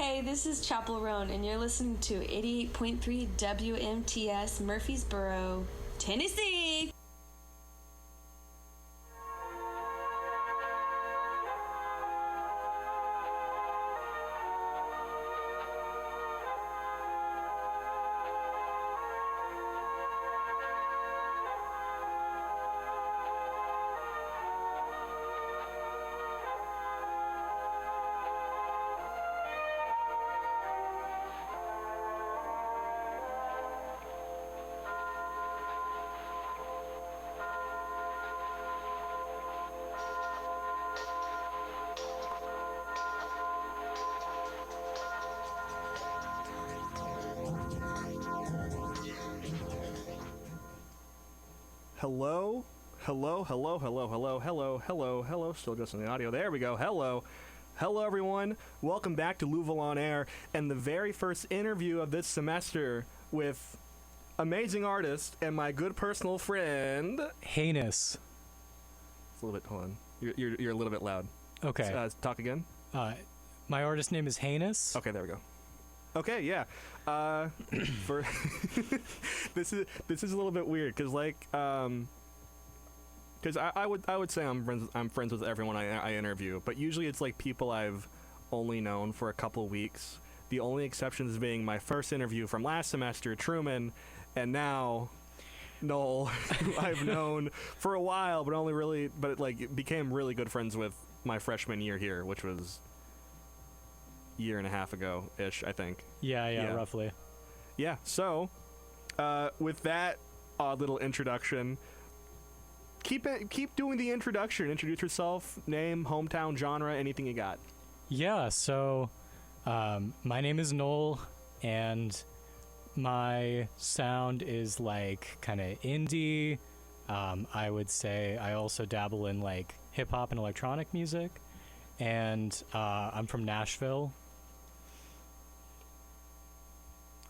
Hey, this is Chapel Roan, and you're listening to 88.3 WMTS, Murfreesboro, Tennessee. Hello, hello, hello, hello, hello, hello, hello, hello. Still just in the audio. There we go. Hello. Hello, everyone. Welcome back to LUVOL on Air and the very first interview of this semester with amazing artist and my good personal friend, Hanous. It's a little bit, hold on. You're a little bit loud. Okay. Talk again. My artist name is Hanous. Okay, there we go. Okay, yeah. For this is a little bit weird because I would say I'm friends with everyone I interview, but usually it's like people I've only known for a couple weeks. The only exceptions being my first interview from last semester, Truman, and now Noel, who I've known for a while, but became really good friends with my freshman year here, which was year and a half ago-ish, I think. Yeah, roughly. Yeah, so, with that odd little introduction, keep doing the introduction. Introduce yourself, name, hometown, genre, anything you got. Yeah, so, my name is Noel, and my sound is, like, kind of indie. I would say I also dabble in, like, hip-hop and electronic music, and I'm from Nashville.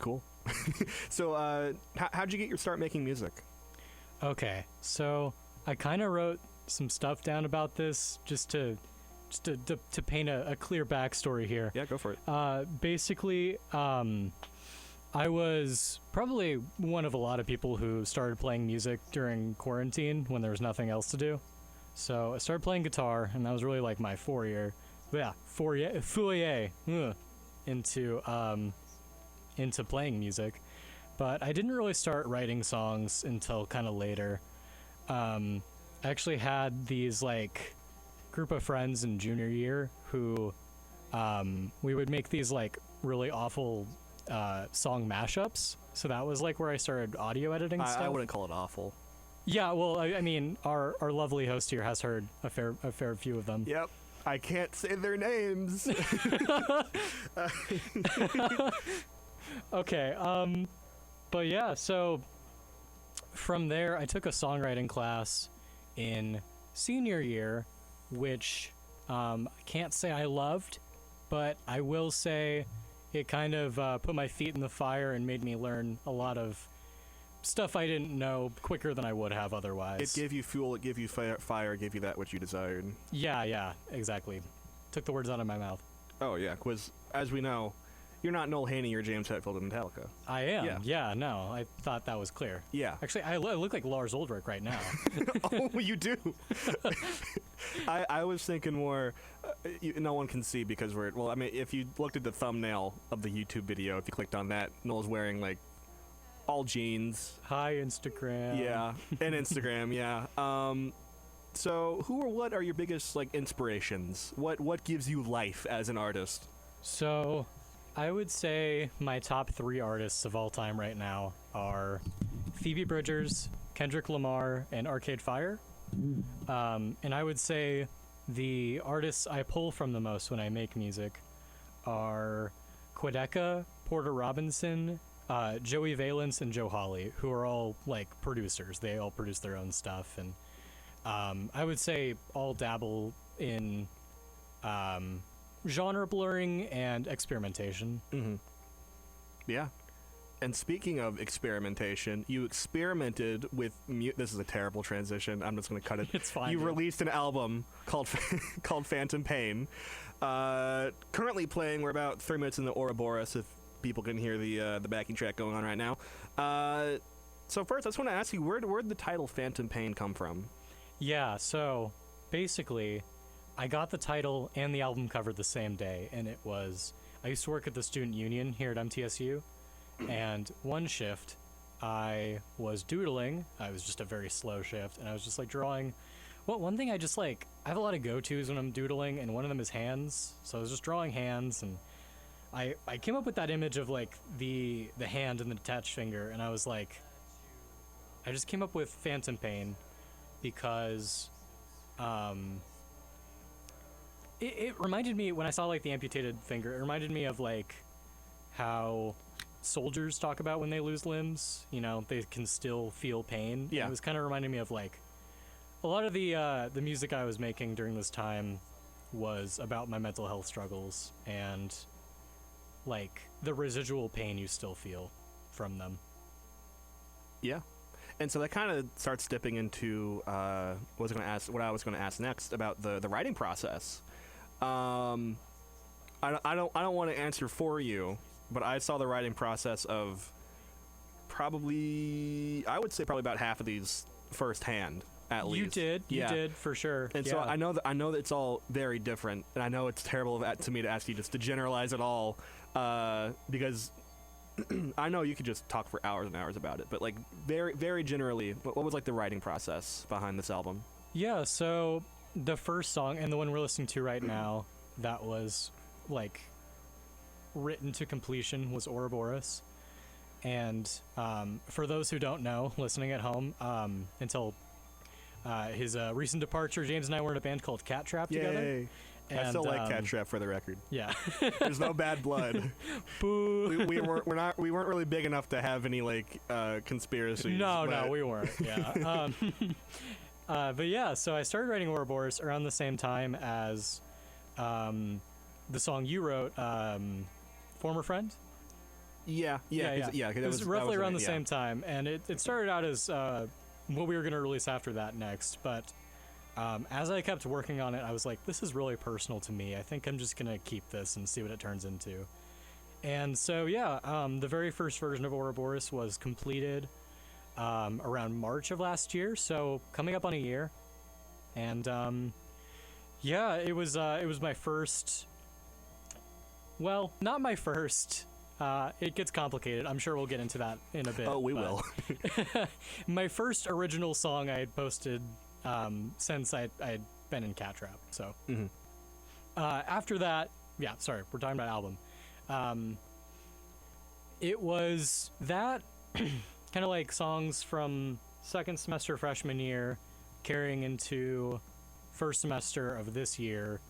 Cool. So, how'd you get your start making music? Okay, so I kind of wrote some stuff down about this just to paint a clear backstory here. Yeah, go for it. Basically, I was probably one of a lot of people who started playing music during quarantine when there was nothing else to do. So I started playing guitar, and that was really like my foyer into playing music. But I didn't really start writing songs until kind of later. I actually had these like group of friends in junior year who we would make these like really awful song mashups. So that was like where I started audio editing stuff. I wouldn't call it awful. Yeah, well, I mean, our lovely host here has heard a fair few of them. Yep. I can't say their names. Okay, but yeah, so from there, I took a songwriting class in senior year, which I can't say I loved, but I will say it kind of put my feet in the fire and made me learn a lot of stuff I didn't know quicker than I would have otherwise. It gave you fuel, it gave you fire, it gave you that which you desired. Yeah, exactly. Took the words out of my mouth. Oh, yeah, because as we know, you're not Noel Haney, you're James Hetfield in Metallica. I am. Yeah, no, I thought that was clear. Yeah. Actually, I look like Lars Ulrich right now. Oh, you do. I was thinking more, no one can see because if you looked at the thumbnail of the YouTube video, if you clicked on that, Noel's wearing, like, all jeans. Hi, Instagram. Yeah, and Instagram, yeah. So who or what are your biggest, like, inspirations? What gives you life as an artist? So I would say my top 3 artists of all time right now are Phoebe Bridgers, Kendrick Lamar, and Arcade Fire. And I would say the artists I pull from the most when I make music are Quedeca, Porter Robinson, Joey Valence, and Joe Hawley, who are all like producers. They all produce their own stuff, and I would say all dabble in genre blurring and experimentation. Mm-hmm. Yeah. And speaking of experimentation, you experimented with this is a terrible transition. I'm just going to cut it. It's fine. You dude. released an album called called Phantom Pain. Currently playing. We're about 3 minutes in the Ouroboros. If people can hear the backing track going on right now. So first, I just want to ask you, where'd the title Phantom Pain come from? Yeah. So basically, I got the title and the album cover the same day, and it was. I used to work at the student union here at MTSU. And one shift, I was doodling. I was just a very slow shift, and I was just like drawing. Well, one thing I just like, I have a lot of go-tos when I'm doodling, and one of them is hands. So I was just drawing hands, and I came up with that image of like the hand and the detached finger, and I was like, I just came up with Phantom Pain because it reminded me, when I saw like the amputated finger, it reminded me of like how soldiers talk about when they lose limbs, you know, they can still feel pain. Yeah. It was kind of reminding me of like a lot of the music I was making during this time was about my mental health struggles and like the residual pain you still feel from them. Yeah. And so that kind of starts dipping into what I was going to ask next about the writing process. I don't want to answer for you, but I saw the writing process of probably about half of these firsthand, at least. You did for sure. And so I know that it's all very different, and I know it's terrible to me to ask you just to generalize it all, because I know you could just talk for hours and hours about it, but like very, very generally, what was like the writing process behind this album? Yeah, so the first song, and the one we're listening to right now, that was like written to completion, was Ouroboros. And for those who don't know, listening at home, until his recent departure, James and I were in a band called Cat Trap together. Yay. And, I still like Cat Trap, for the record. Yeah. There's no bad blood. Boo. we weren't really big enough to have any like conspiracies. No, we weren't. Yeah. But yeah, so I started writing Ouroboros around the same time as the song you wrote, Former Friend. Yeah. It was roughly around the same time, and it started out as what we were going to release after that next, but as I kept working on it, I was like, this is really personal to me. I think I'm just going to keep this and see what it turns into. And so, yeah, the very first version of Ouroboros was completed around March of last year, so coming up on a year. And yeah, it was my first. Well, not my first. It gets complicated. I'm sure we'll get into that in a bit. Oh, we will. My first original song I had posted since I had been in Cat Trap. So after that, yeah, sorry, we're talking about album. It was that kind of like songs from second semester freshman year carrying into first semester of this year,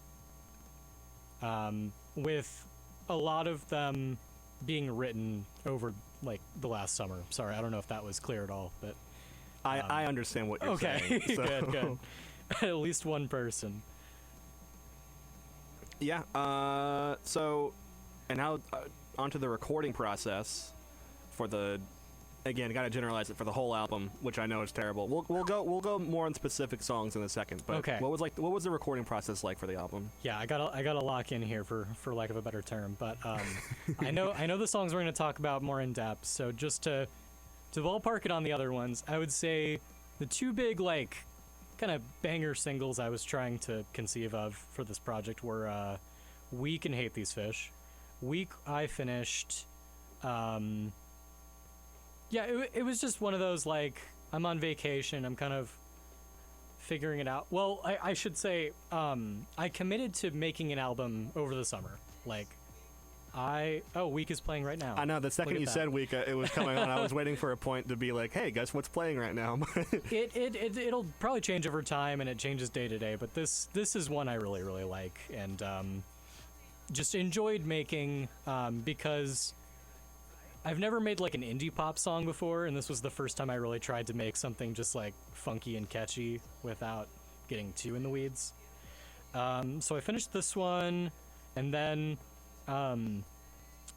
with a lot of them being written over like the last summer. Sorry, I don't know if that was clear at all, but I understand what you're saying. Okay, So. good. At least one person. Yeah. So, and now onto the recording process for the. Again, gotta generalize it for the whole album, which I know is terrible. We'll go more on specific songs in a second. But Okay. what was the recording process like for the album? Yeah, I gotta lock in here for lack of a better term, but I know the songs we're gonna talk about more in depth. So just to ballpark it on the other ones, I would say the two big like kind of banger singles I was trying to conceive of for this project were "Weak" and "Hate These Fish." "Weak" I finished. Yeah, it was just one of those, like, I'm on vacation, I'm kind of figuring it out. Well, I should say, I committed to making an album over the summer. Like, Week is playing right now. I know, the second you said Week, it was coming on. I was waiting for a point to be like, hey, guess what's playing right now? It'll probably change over time, and it changes day to day, but this is one I really, really like, and just enjoyed making, because I've never made like an indie pop song before, and this was the first time I really tried to make something just like funky and catchy without getting too in the weeds. So I finished this one, and then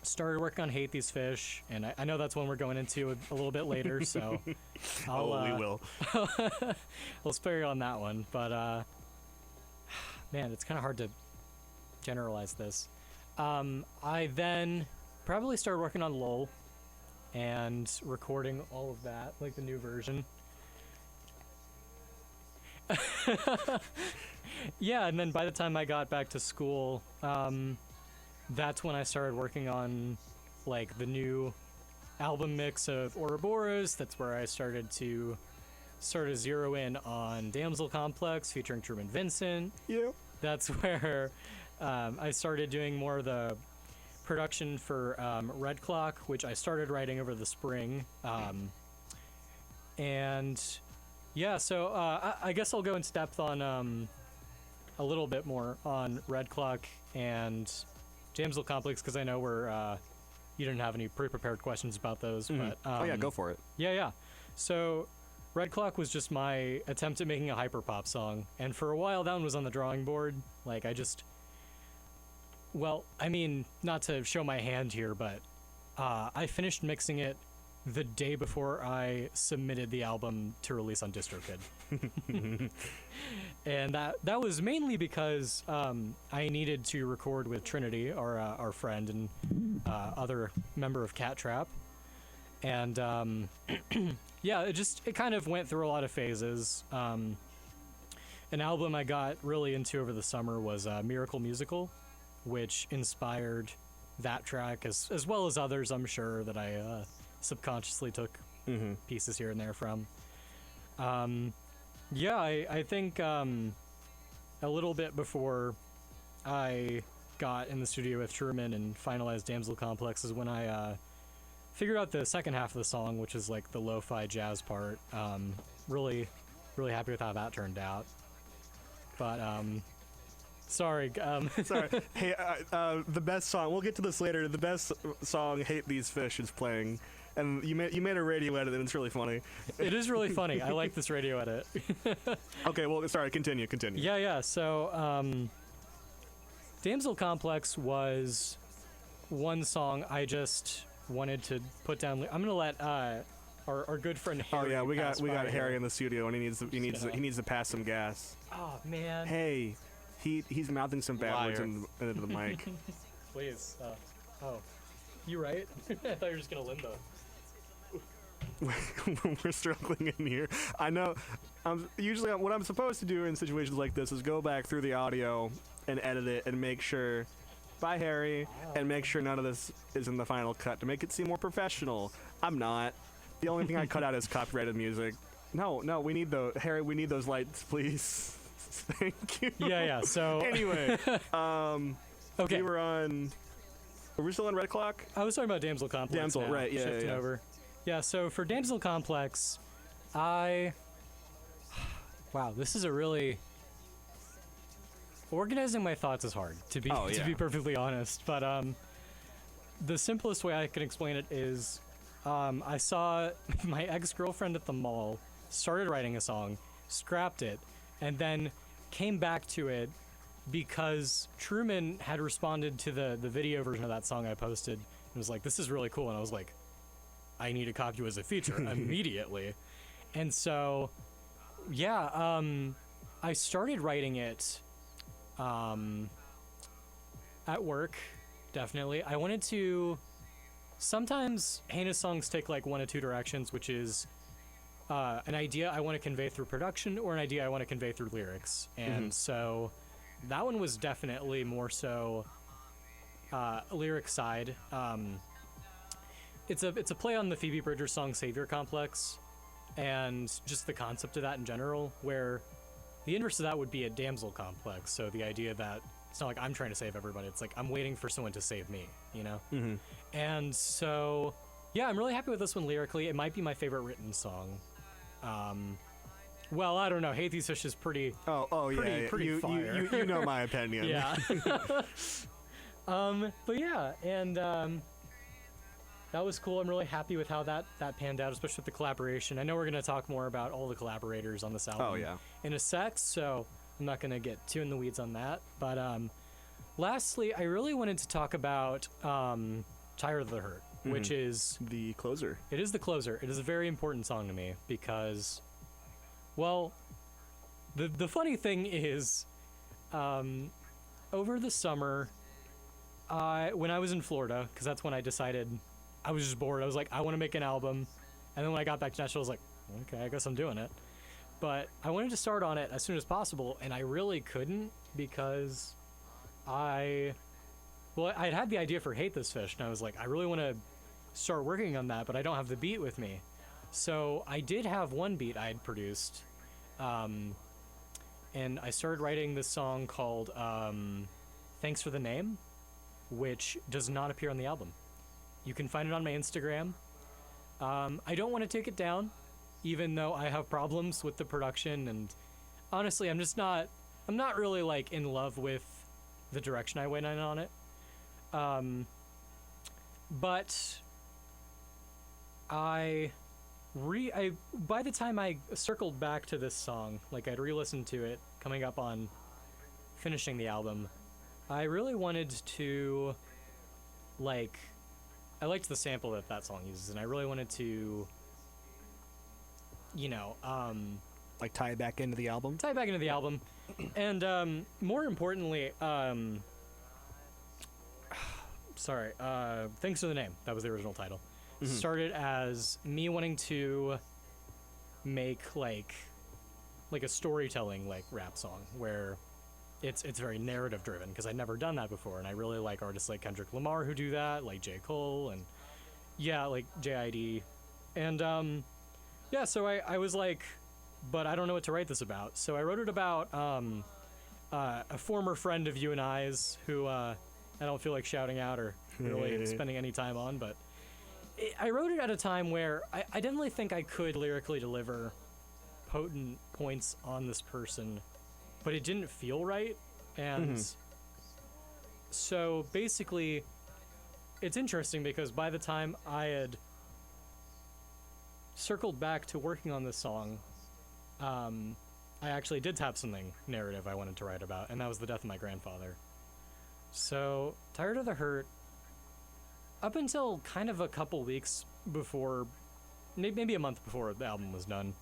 started working on Hate These Fish, and I know that's one we're going into a little bit later, so we will. I'll spare you on that one. But man, it's kind of hard to generalize this. I then probably started working on LUVOL and recording all of that, like the new version. Yeah, and then by the time I got back to school, that's when I started working on like the new album mix of Ouroboros. That's where I started to sort of zero in on Damsel Complex featuring Truman Vincent. Yeah. That's where I started doing more of the production for Red Clock, which I started writing over the spring. And yeah, so I guess I'll go into depth on a little bit more on Red Clock and Damsel Complex, because I know you didn't have any pre-prepared questions about those. Mm-hmm. But oh yeah, go for it. Yeah. So Red Clock was just my attempt at making a hyperpop song, and for a while that one was on the drawing board. Like I mean, not to show my hand here, but I finished mixing it the day before I submitted the album to release on DistroKid. And that was mainly because I needed to record with Trinity, our friend and other member of Cat Trap. And yeah, it kind of went through a lot of phases. An album I got really into over the summer was Miracle Musical, which inspired that track as well as others, I'm sure, that I subconsciously took pieces here and there from. Yeah, I think a little bit before I got in the studio with Truman and finalized Damsel Complex is when I figured out the second half of the song, which is like the lo-fi jazz part. Really happy with how that turned out. But sorry. Sorry. Hey, the best song. We'll get to this later. The best song, "Hate These Fish," is playing, and you made a radio edit, and it's really funny. It is really funny. I like this radio edit. Okay. Well, sorry. Continue. Yeah. So, Damsel Complex was one song I just wanted to put down. I'm gonna let our good friend Harry. Oh yeah, we got here. Harry in the studio, and he needs to pass some gas. Oh man. Hey, he's mouthing some bad words into the mic. Please. Oh, you right? I thought you were just gonna limbo. We're struggling in here. I know. Usually, what I'm supposed to do in situations like this is go back through the audio and edit it and make sure. Bye, Harry, and make sure none of this is in the final cut to make it seem more professional. I'm not. The only thing I cut out is copyrighted music. No, we need Harry. We need those lights, please. Thank you. Yeah. So anyway, okay. Were we still on Red Clock? I was talking about Damsel Complex. Damsel, now, right? Yeah. Shifting over. Yeah. So for Damsel Complex, wow, this is a really organizing my thoughts is hard to be perfectly honest. But the simplest way I can explain it is, I saw my ex-girlfriend at the mall, started writing a song, scrapped it, and then came back to it because Truman had responded to the video version of that song I posted and was like, "This is really cool," and I was like, "I need to copy you as a feature immediately." And so, yeah, I started writing it at work, definitely. I wanted to. Sometimes Hanous songs take like one of two directions, which is an idea I want to convey through production or an idea I want to convey through lyrics. And so that one was definitely more so lyric side. It's a play on the Phoebe Bridgers song Savior Complex and just the concept of that in general, where the inverse of that would be a damsel complex. So the idea that it's not like I'm trying to save everybody. It's like I'm waiting for someone to save me, you know? Mm-hmm. And so, yeah, I'm really happy with this one lyrically. It might be my favorite written song. Well, I don't know. Hate These Fish is pretty you, fire. You know my opinion. Yeah. But yeah, and that was cool. I'm really happy with how that panned out, especially with the collaboration. I know we're going to talk more about all the collaborators on this album in a sec, so I'm not going to get too in the weeds on that. But lastly, I really wanted to talk about Tired of the Hurt, which is the closer. It is the closer. It is a very important song to me because, well, the funny thing is, over the summer, when I was in Florida, because that's when I decided, I was just bored. I was like, I want to make an album. And then when I got back to Nashville, I was like, okay, I guess I'm doing it. But I wanted to start on it as soon as possible, and I really couldn't because I'd had the idea for Hate This Fish, and I was like, I really want to start working on that, but I don't have the beat with me. So I did have one beat I had produced, and I started writing this song called Thanks for the Name, which does not appear on the album. You can find it on my Instagram. I don't want to take it down, even though I have problems with the production, and honestly, I'm not really like in love with the direction I went in on it. But by the time I circled back to this song, like I'd re-listened to it coming up on finishing the album, I really wanted to, like, I liked the sample that song uses, and I really wanted to, like tie it back into the album? Tie it back into the album. And more importantly, Thanks for the Name. That was the original title. Mm-hmm. Started as me wanting to make like a storytelling like rap song where it's very narrative driven, because I'd never done that before, and I really like artists like Kendrick Lamar who do that, like J. Cole, and like JID. And so I was like, but I don't know what to write this about. So I wrote it about a former friend of you and I's who I don't feel like shouting out or really spending any time on, but I wrote it at a time where I didn't really think I could lyrically deliver potent points on this person, but it didn't feel right. And so basically, it's interesting because by the time I had circled back to working on this song, I actually did have something narrative I wanted to write about, and that was the death of my grandfather. So, Tired of the Hurt, up until kind of a couple weeks before, maybe a month before the album was done,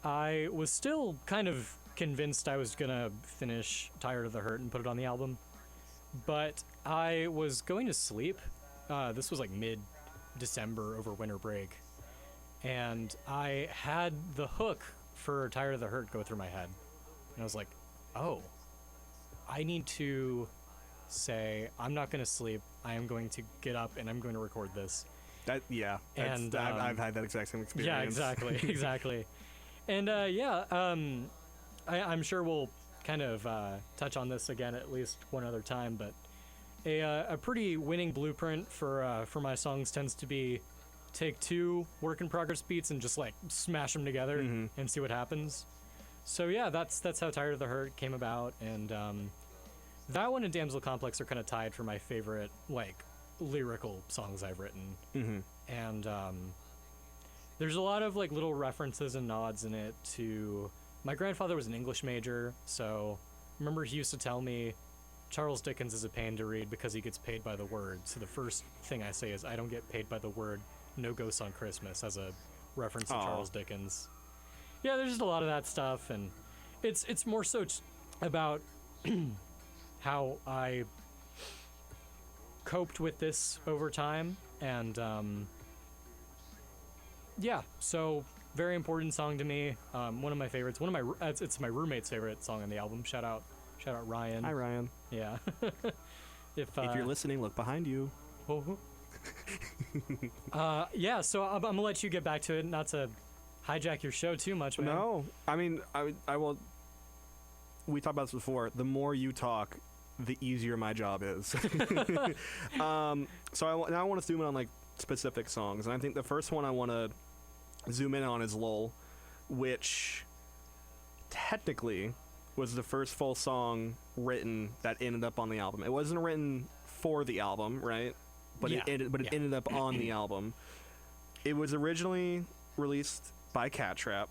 I was still kind of convinced I was gonna finish Tired of the Hurt and put it on the album. But I was going to sleep. This was like mid-December over winter break. And I had the hook for Tired of the Hurt go through my head. And I was like, oh, I need to say, I'm not going to sleep. I am going to get up and I'm going to record this. I've had that exact same experience. Yeah, exactly. And I'm sure we'll kind of touch on this again at least one other time, but a pretty winning blueprint for my songs tends to be take two work in progress beats and just like smash them together and see what happens. So yeah, that's how Tired of the Hurt came about, and that one and Damsel Complex are kind of tied for my favorite like lyrical songs I've written. And there's a lot of like little references and nods in it to my grandfather was an English major, so remember he used to tell me Charles Dickens is a pain to read because he gets paid by the word. So the first thing I say is I don't get paid by the word. No Ghosts on Christmas, as a reference to Charles Dickens. Yeah, there's just a lot of that stuff, and it's more so about how I coped with this over time, and so very important song to me. One of my favorites. It's my roommate's favorite song on the album. Shout out Ryan. Hi Ryan. Yeah. If you're listening, look behind you. So I'm gonna let you get back to it, not to hijack your show too much, man. No, I mean, I will. We talked about this before. The more you talk, the easier my job is. So now I want to zoom in on like specific songs, and I think the first one I want to zoom in on is "Lol," which technically was the first full song written that ended up on the album. It wasn't written for the album, right? But it ended up on the album. It was originally released by Cat Trap.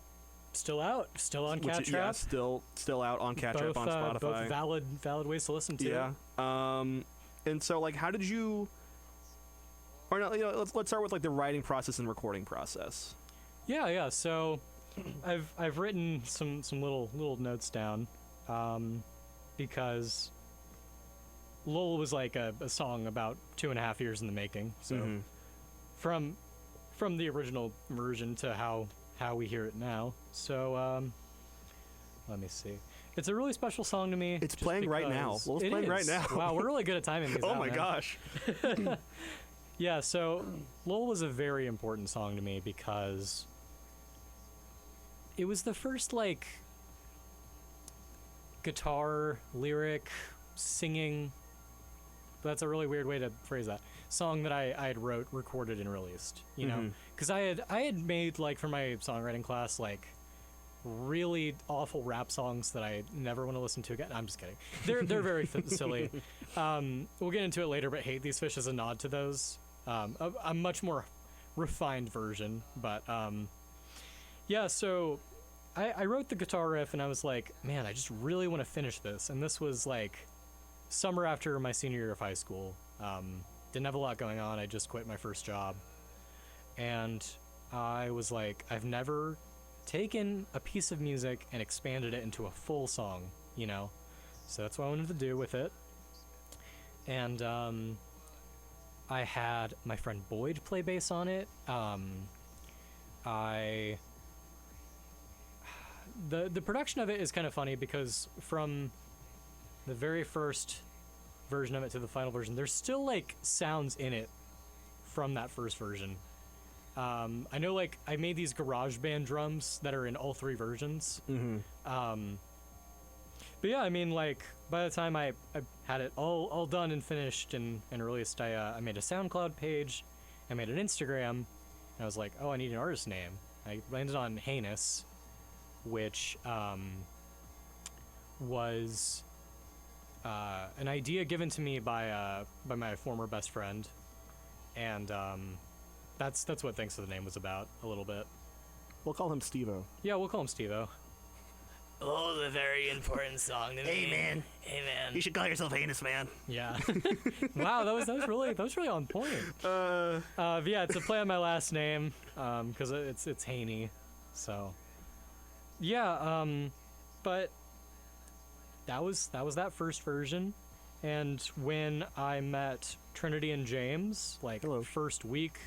Still out, still on Cat Trap. Yeah, still out on Cat Trap on Spotify. Both valid ways to listen to. Yeah. And so like, how did you Or no, let's start with like the writing process and recording process. Yeah. So, I've written some little notes down, because LUVOL was like a song about 2.5 years in the making. So, from the original version to how we hear it now. So, let me see. It's a really special song to me. It's playing right now. LUVOL's playing right now. Wow, we're really good at timing these. Oh out, my man. gosh. Yeah, so LUVOL was a very important song to me because it was the first, like, guitar, lyric, singing, that's a really weird way to phrase that, song that I had wrote, recorded, and released, you know? Because I had made, like, for my songwriting class, like, really awful rap songs that I never want to listen to again. I'm just kidding. They're very silly. We'll get into it later, but Hate These Fish is a nod to those. A much more refined version, but yeah, so I wrote the guitar riff and I was like, man, I just really want to finish this. And this was like summer after my senior year of high school. Didn't have a lot going on. I just quit my first job. And I was like, I've never taken a piece of music and expanded it into a full song, you know? So that's what I wanted to do with it. And I had my friend Boyd play bass on it. The production of it is kind of funny because from the very first version of it to the final version, there's still like sounds in it from that first version. I know, like, I made these GarageBand drums that are in all 3 versions. But yeah, I mean, like, by the time I had it all done and finished and released, I made a SoundCloud page, I made an Instagram, and I was like, oh, I need an artist name. I landed on Hanous, which was an idea given to me by my former best friend, and that's what Thanks for the Name was about, a little bit. We'll call him Steve-O. Yeah, we'll call him Steve-O. Oh, the very important song to me. Hey, man. Hey, man. You should call yourself Hanous, man. Yeah. Wow, that was really on point. But yeah, it's a play on my last name, because it's Haney. So yeah, but that was that first version. And when I met Trinity and James, like, first week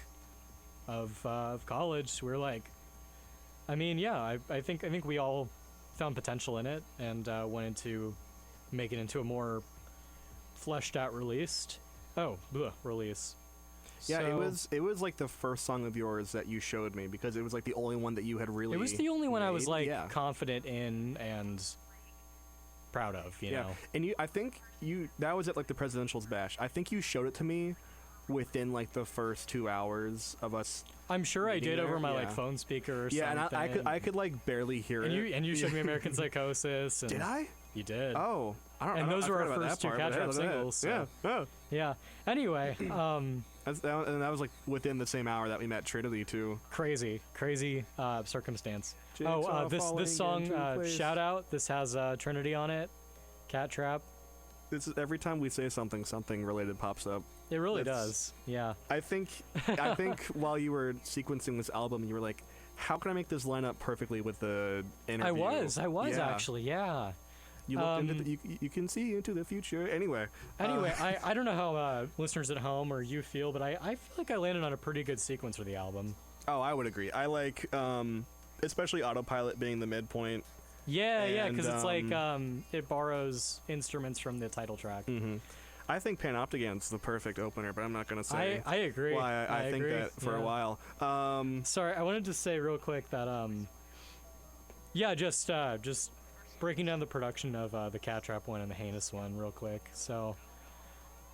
of college, we were like, I mean, yeah, I think we all found potential in it and went into make it into a more fleshed out release. Yeah, So, it was like the first song of yours that you showed me because it was like the only one that you had really. it was the only one I was made. like confident in and proud of, you know. And I think that was at like the presidential's bash. I think you showed it to me within like the first 2 hours of us. I'm sure I meeting did there. over my like Yeah. phone speaker or Yeah, something. and I could like barely hear and it. you showed me American Psychosis. And Did I? You did. Oh, I don't. And I don't, those I were our forgot about first that 2 part, but Catch hey, Up look at that. singles. So. Yeah. Oh. Yeah. Anyway, And that was like within the same hour that we met Trinity too. crazy circumstance. Jigsaw This falling song, into place. shout out. This has Trinity on it. Cat Trap. This is every time we say something related pops up. It really That's- does. Yeah. I think while you were sequencing this album, you were like, "How can I make this line up perfectly with the interview?" I was Yeah. actually. Yeah. You looked into you can see into the future. Anyway, I don't know how listeners at home or you feel, but I feel like I landed on a pretty good sequence for the album. oh, I would agree. I like, especially Autopilot being the midpoint. Yeah, because it's like And, it borrows instruments from the title track. I think Panoptigan's the perfect opener, but I'm not gonna say I agree. why I think agree. that for a Yeah. while. Sorry, I wanted to say real quick that just breaking down the production of the Cat Trap one and the Hanous one real quick. So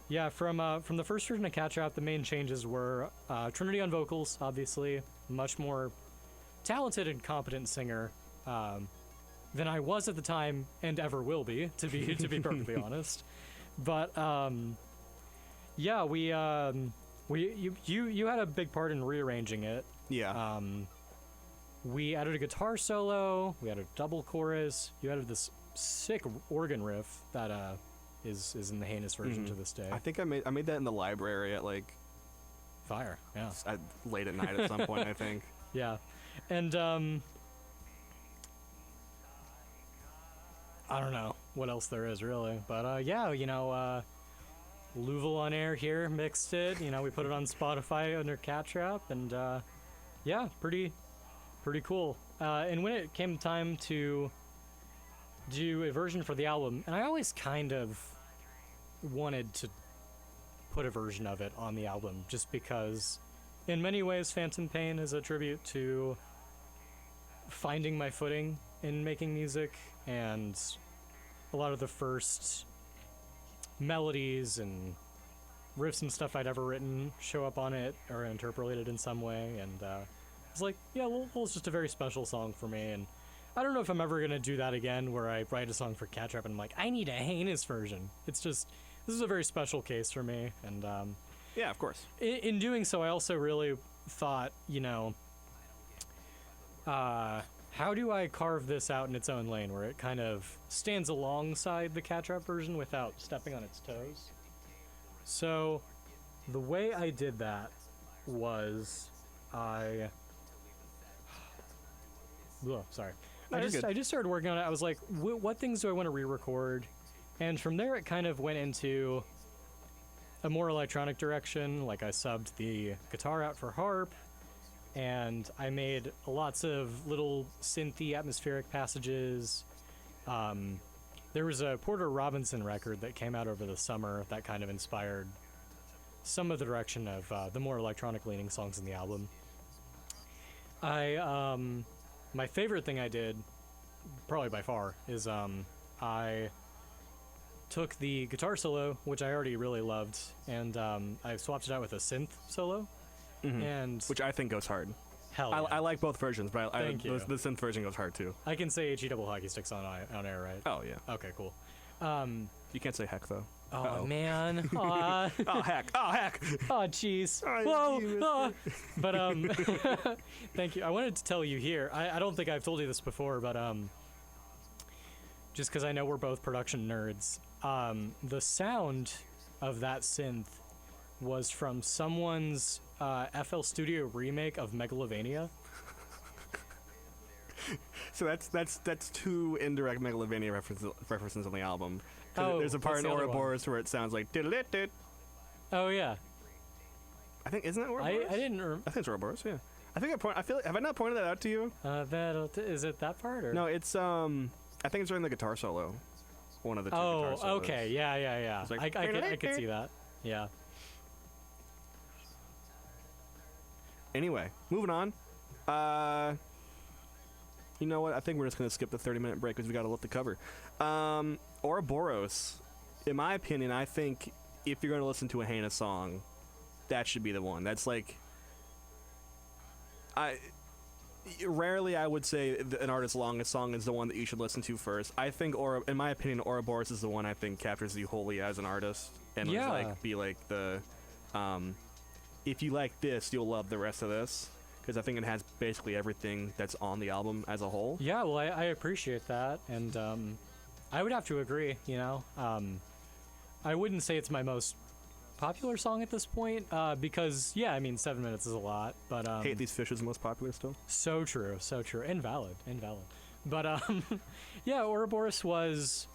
yeah, from the first version of Cat Trap, the main changes were Trinity on vocals, obviously, much more talented and competent singer than I was at the time and ever will be, to be perfectly honest. But yeah, you had a big part in rearranging it. Yeah. We added a guitar solo, we added a double chorus, you added this sick organ riff that is in the Hanous version to this day. I think I made that in the library at like Fire. Yeah. Late at night at some point, I think. Yeah. And I don't know what else there is really, but yeah, LUVOL on air here mixed it. We put it on Spotify under Cat Trap, and yeah, pretty cool. And when it came time to do a version for the album, and I always kind of wanted to put a version of it on the album, just because in many ways Phantom Pain is a tribute to finding my footing in making music, and a lot of the first melodies and riffs and stuff I'd ever written show up on it or interpolated in some way, and it's like, yeah, LUVOL's just a very special song for me, and I don't know if I'm ever gonna do that again, where I write a song for Cat Trap and I'm like, I need a Hanous version. It's just, this is a very special case for me, and yeah, of course. In doing so, I also really thought, how do I carve this out in its own lane where it kind of stands alongside the Cat Trap version without stepping on its toes? So the way I did that was I just started working on it. I was like, what things do I want to re-record? And from there, it kind of went into a more electronic direction. Like, I subbed the guitar out for harp, and I made lots of little synthy atmospheric passages. There was a Porter Robinson record that came out over the summer that kind of inspired some of the direction of the more electronic leaning songs in the album. My favorite thing I did, probably by far, is I took the guitar solo, which I already really loved, and I swapped it out with a synth solo. Mm-hmm. And which I think goes hard. Hell yeah. I like both versions, but the synth version goes hard too. I can say HE double hockey sticks on air, right? Oh yeah. Okay, cool. You can't say heck though. Oh Uh-oh. man. Oh heck. Oh heck. Oh jeez. Oh, Whoa. But thank you. I wanted to tell you here. I don't think I've told you this before, but just because I know we're both production nerds, the sound of that synth was from someone's FL Studio remake of Megalovania. So that's two indirect Megalovania references on the album. Oh, there's a part what's in the other one? Ouroboros where it sounds like diddle-it-dit. Oh yeah. I think, isn't that Ouroboros? I didn't. I think it's Ouroboros. Yeah. I feel like, have I not pointed that out to you? Is it that part or? No, it's I think it's during the guitar solo. One of the two guitar solos. Oh, okay. Yeah. It's like, I could see that. Yeah. Anyway, moving on. You know what? I think we're just going to skip the 30-minute break because we got a lot to cover. Ouroboros, in my opinion, I think if you're going to listen to a Hanous song, that should be the one. That's like... Rarely I would say an artist's longest song is the one that you should listen to first. I think, in my opinion, Ouroboros is the one I think captures you wholly as an artist. And be like the... if you like this, you'll love the rest of this. Because I think it has basically everything that's on the album as a whole. Yeah, well, I appreciate that, and I would have to agree, I wouldn't say it's my most popular song at this point, because, 7 minutes is a lot, but... Hate These Fish is the most popular still. So true, and valid. But, yeah, Ouroboros was...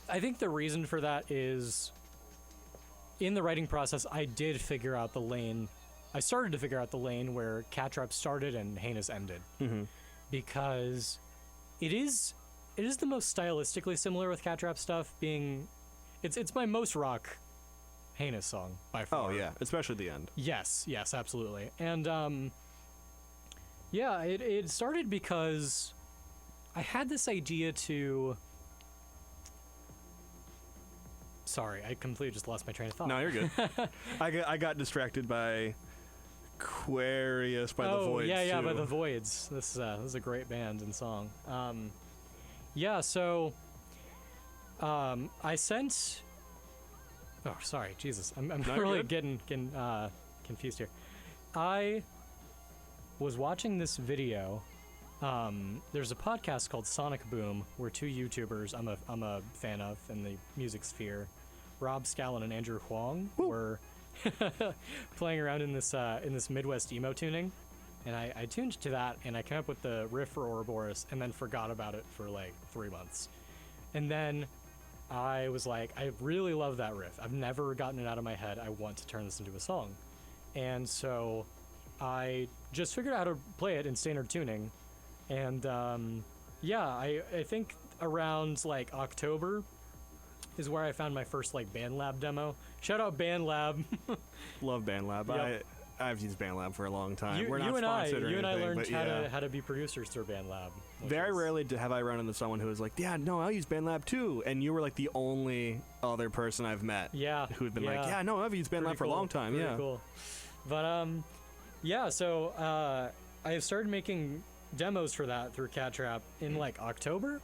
I think the reason for that is, in the writing process, I did figure out the lane... I started to figure out the lane where Cat Trap started and Hanous ended, because it is the most stylistically similar with Cat Trap stuff. It's my most rock Hanous song by far. Oh yeah, especially the end. Yes, absolutely. And it started because I had this idea to. Sorry, I completely just lost my train of thought. No, you're good. I got distracted by Aquarius by the Voids. Yeah, too. by the Voids. This is a great band and song. So I sent. Oh, sorry, Jesus, I'm really getting confused here. I was watching this video. There's a podcast called Sonic Boom where two YouTubers I'm a fan of in the music sphere, Rob Scallon and Andrew Huang, were playing around in this Midwest emo tuning, and I tuned to that, and I came up with the riff for Ouroboros, and then forgot about it for like 3 months, and then I was like, I really love that riff. I've never gotten it out of my head. I want to turn this into a song, and so I just figured out how to play it in standard tuning, and I think around like October is where I found my first like BandLab demo. Shout out BandLab. Love BandLab. Yep. I've used BandLab for a long time. We're you not and sponsored or you and I anything, learned but how to be producers through BandLab. Very rarely have I run into someone who is like, yeah, no, I'll use BandLab too. And you were like the only other person I've met who'd been like, yeah, no, I've used BandLab for a long time. Pretty cool. But so I have started making demos for that through Cat Trap in like October.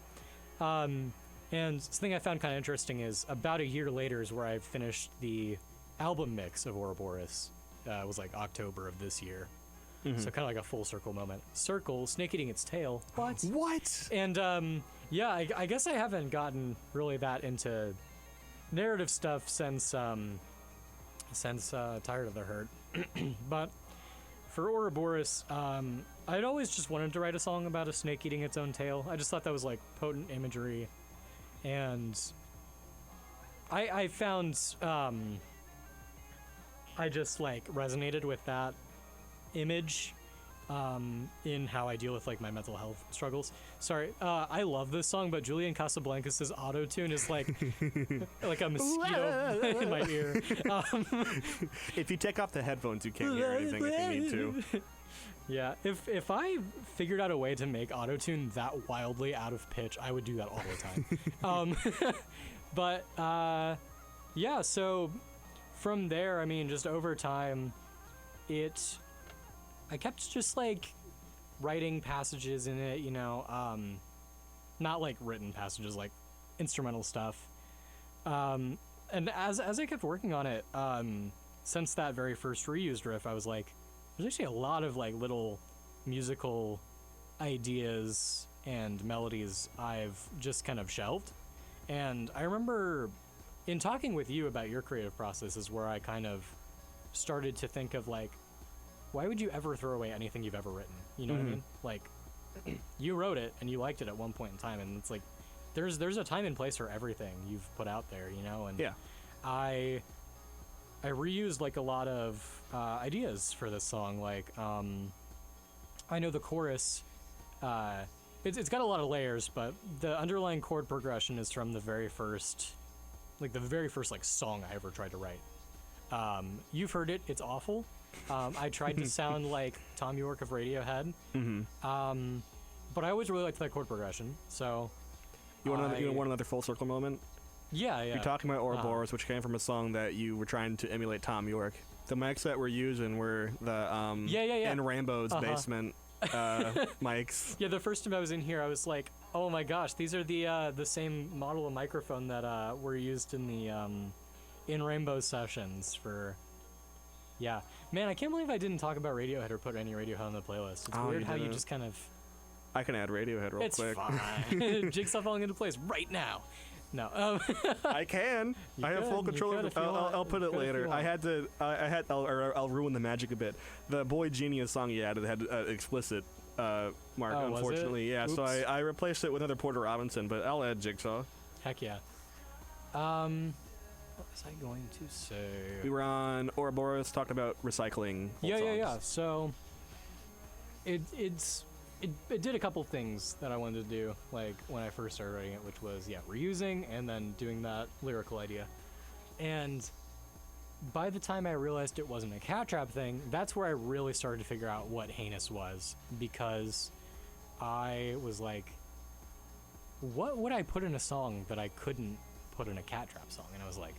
And something I found kind of interesting is about a year later is where I finished the album mix of Ouroboros. It was like October of this year. Mm-hmm. So kind of like a full circle moment. Circle, snake eating its tail. What? What? And I guess I haven't gotten really that into narrative stuff since Tired of the Hurt. But for Ouroboros, I'd always just wanted to write a song about a snake eating its own tail. I just thought that was like potent imagery. And I found I just like resonated with that image in how I deal with like my mental health struggles. Sorry, I love this song, but Julian Casablancas' auto-tune is like like a mosquito in my ear. If you take off the headphones, you can't hear anything if you need to. Yeah, if I figured out a way to make autotune that wildly out of pitch, I would do that all the time. But so from there, I mean, just over time, I kept just like writing passages in it, you know, not like written passages, like instrumental stuff. And as I kept working on it, since that very first reused riff, I was like, there's actually a lot of like little musical ideas and melodies I've just kind of shelved. And I remember in talking with you about your creative process is where I kind of started to think of like, why would you ever throw away anything you've ever written? You know what I mean? Like, you wrote it and you liked it at one point in time, and it's like, there's a time and place for everything you've put out there, you know? And I reused like a lot of ideas for this song. Like, I know the chorus, it's got a lot of layers, but the underlying chord progression is from the very first like song I ever tried to write. You've heard it, it's awful. I tried to sound like Tom York of Radiohead, but I always really liked that chord progression. So you want another full circle moment? Yeah. You're talking about Ouroboros, which came from a song that you were trying to emulate Tom York. The mics that we're using were the in Rainbow's basement mics. Yeah, the first time I was in here, I was like, oh my gosh, these are the same model of microphone that were used in the in Rainbow sessions for. Yeah, man, I can't believe I didn't talk about Radiohead or put any Radiohead on the playlist. It's weird how you just kind of. I can add Radiohead real quick. It's fine. Jigsaw falling into place right now. No, I can. I have full control of it. I'll put it later. I'll ruin the magic a bit. The Boy Genius song you added had explicit mark, unfortunately. Yeah, so I replaced it with another Porter Robinson, but I'll add Jigsaw. Heck yeah. What was I going to say? We were on Ouroboros, talked about recycling. Yeah. So it did a couple things that I wanted to do, like when I first started writing it, which was reusing and then doing that lyrical idea. And by the time I realized it wasn't a Cat Trap thing, that's where I really started to figure out what Hanous was, because I was like, what would I put in a song that I couldn't put in a Cat Trap song? And I was like,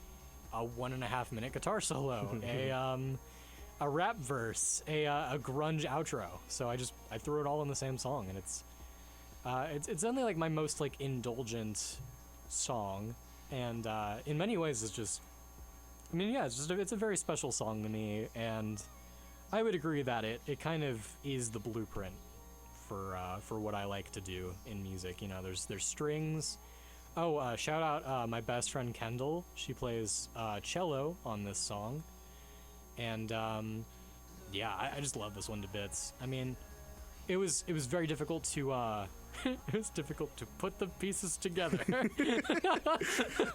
a 1.5 minute guitar solo, a rap verse, a grunge outro. So I threw it all in the same song, and it's only like my most like indulgent song, and in many ways it's a very special song to me, and I would agree that it kind of is the blueprint for what I like to do in music. You know, there's strings. Shout out my best friend Kendall. She plays cello on this song, And yeah, I just love this one to bits. I mean, it was very difficult to it was difficult to put the pieces together.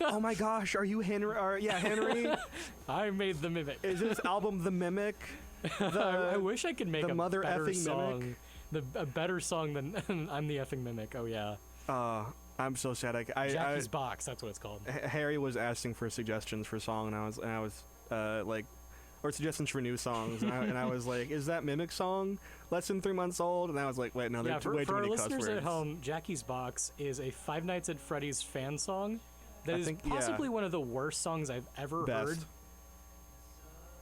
Oh my gosh, are you Henry? Henry. I made the Mimic. Is this album The Mimic? I wish I could make the a mother better effing song. Mimic? A better song than I'm the effing Mimic. Oh yeah. I'm so sad. Jackie's Box. That's what it's called. Harry was asking for suggestions for song, and I was like, or suggestions for new songs, and I was like, is that Mimic song less than 3 months old? And I was like, wait, no, there's way too many cuss words. For our listeners at home, Jackie's Box is a Five Nights at Freddy's fan song that is possibly one of the worst songs I've ever heard.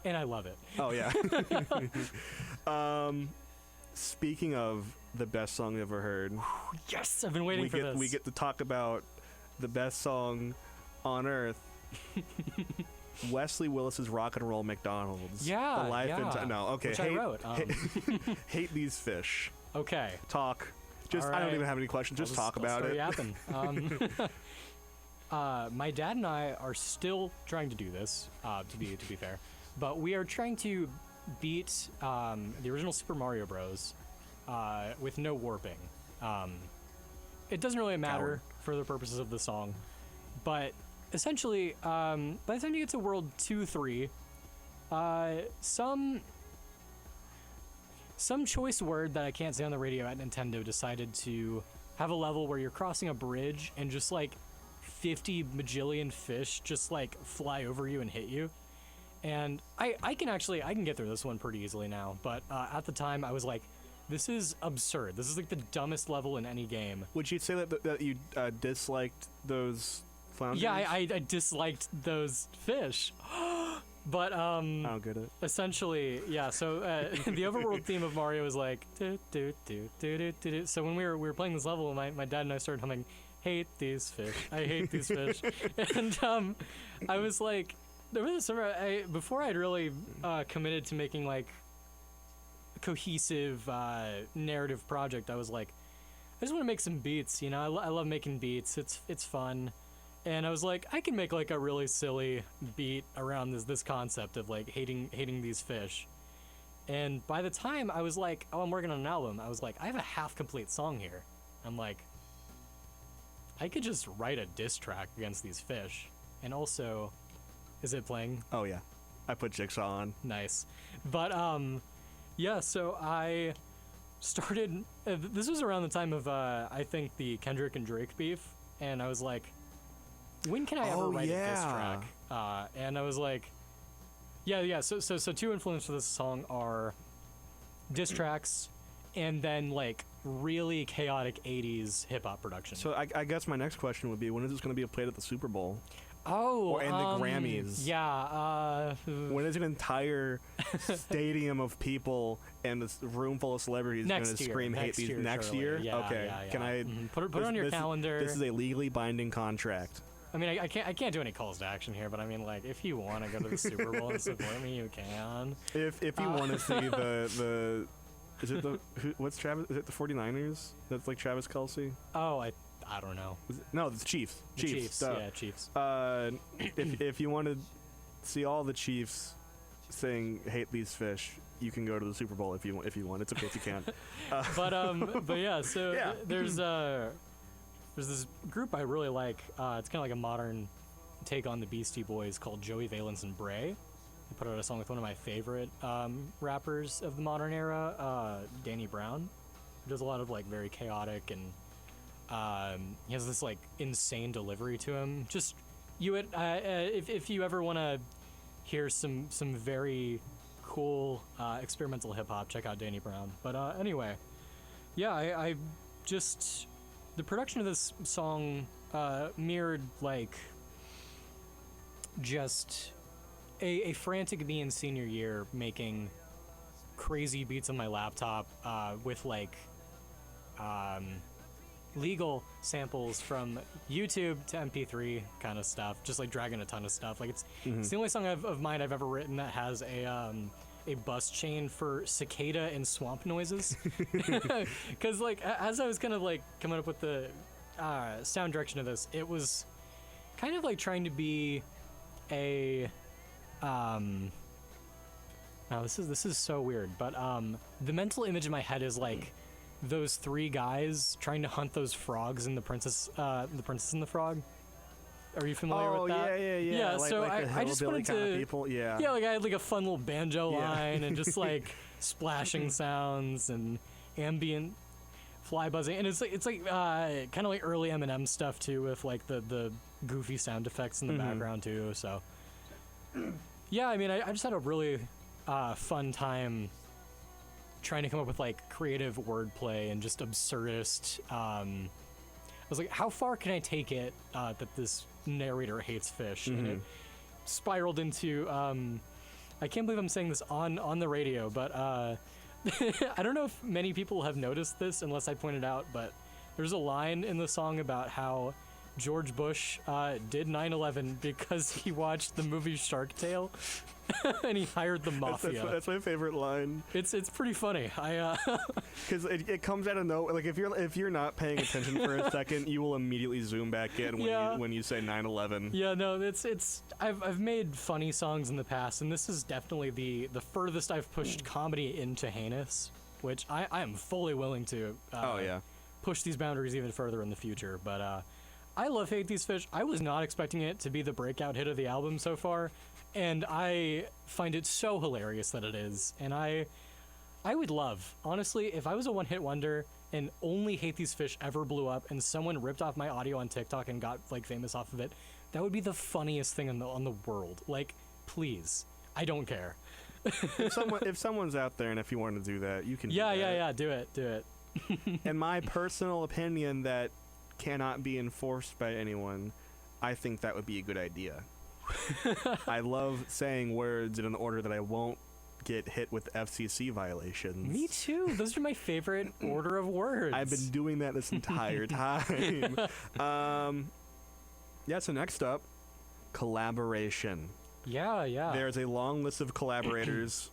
And I love it. Oh yeah. Speaking of the best song I've ever heard. Yes, I've been waiting for this. We get to talk about the best song on earth. Wesley Willis's Rock and Roll McDonald's. Yeah, The Life and Time. No, okay. Which I wrote. Hate These Fish. Okay. Talk. Just All right. I don't even have any questions. Just talk about it. My dad and I are still trying to do this. To be fair, but we are trying to beat the original Super Mario Bros. With no warping. It doesn't really matter for the purposes of the song, but essentially, by the time you get to World 2-3, some choice word that I can't say on the radio at Nintendo decided to have a level where you're crossing a bridge and just like 50 majillion fish just like fly over you and hit you. And I can get through this one pretty easily now, but at the time I was like, this is absurd. This is like the dumbest level in any game. Would you say that you disliked those flounders? Yeah, I disliked those fish. But I don't get it. Essentially, yeah. So the overworld theme of Mario is like do do do do do do. So when we were playing this level, my dad and I started humming, "Hate these fish, I hate these fish," and I was like, there was a summer before I'd really committed to making like a cohesive narrative project. I was like, I just want to make some beats. You know, I love making beats. It's fun. And I was like, I can make like a really silly beat around this concept of like hating these fish. And by the time I was like, oh, I'm working on an album, I was like, I have a half-complete song here. I'm like, I could just write a diss track against these fish. And also, is it playing? Oh yeah, I put Jigsaw on. Nice. But yeah. So I started. This was around the time of I think the Kendrick and Drake beef, and I was like, when can I ever write a diss track? And I was like, yeah. So two influences for this song are diss tracks, and then like really chaotic '80s hip hop production. So I guess my next question would be, when is this going to be played at the Super Bowl? Oh, and the Grammys. Yeah. When is an entire stadium of people and this room full of celebrities going to scream hate these next year? Yeah, okay. Yeah. Can I put it on your calendar? This is a legally binding contract. I mean, I can't do any calls to action here, but I mean, like, if you want to go to the Super Bowl and support me, you can. If you want to see the is it what's Travis? Is it the 49ers? That's like Travis Kelce? Oh, I don't know. No, it's Chiefs. Chiefs. Yeah, Chiefs. If you want to see all the Chiefs saying "hate these fish," you can go to the Super Bowl if you want. It's okay if you can't. But yeah. So yeah. There's this group I really like. It's kind of like a modern take on the Beastie Boys called Joey Valence and Bray. They put out a song with one of my favorite rappers of the modern era, Danny Brown, who does a lot of like very chaotic and. He has this like insane delivery to him. Just if you ever want to hear some very cool experimental hip hop, check out Danny Brown. But anyway, yeah, I just the production of this song mirrored like just a frantic me in senior year making crazy beats on my laptop with like legal samples from YouTube to MP3 kind of stuff, just like dragging a ton of stuff. Like it's the only song of mine I've ever written that has a bus chain for cicada and swamp noises. Because like as I was kind of like coming up with the sound direction of this, it was kind of like trying to be a Now this is so weird, but the mental image in my head is like those three guys trying to hunt those frogs in the Princess and the Frog. Are you familiar with that? Yeah. Yeah, like, so like I just wanted kind of to people. Yeah. Yeah, like I had like a fun little banjo Yeah. line and just like splashing sounds and ambient fly buzzing, and it's like kind of like early Eminem stuff too, with like the goofy sound effects in the background too. So yeah, I mean, I just had a really fun time trying to come up with like creative wordplay and just absurdist. I was like, how far can I take it that this narrator hates fish? And it spiraled into I can't believe I'm saying this on the radio, but I don't know if many people have noticed this unless I point it out, but there's a line in the song about how George Bush did 9/11 because he watched the movie Shark Tale and he hired the mafia. That's my favorite line. It's pretty funny. Because it comes out of nowhere. Like if you're not paying attention for a second, you will immediately zoom back in when you say 9/11. Yeah, no, it's I've made funny songs in the past, and this is definitely the furthest I've pushed comedy into Hanous, which I am fully willing to push these boundaries even further in the future. But I love Hate These Fish. I was not expecting it to be the breakout hit of the album so far, and I find it so hilarious that it is. And I would love, honestly, if I was a one-hit wonder and only Hate These Fish ever blew up and someone ripped off my audio on TikTok and got like famous off of it, that would be the funniest thing on the world. Like, please, I don't care. If someone's out there and if you want to do that, you can do that. Yeah, do it. In my personal opinion that cannot be enforced by anyone, I think that would be a good idea. I love saying words in an order that I won't get hit with FCC violations. Me too. Those are my favorite order of words. I've been doing that this entire time. So next up, collaboration. Yeah. There's a long list of collaborators.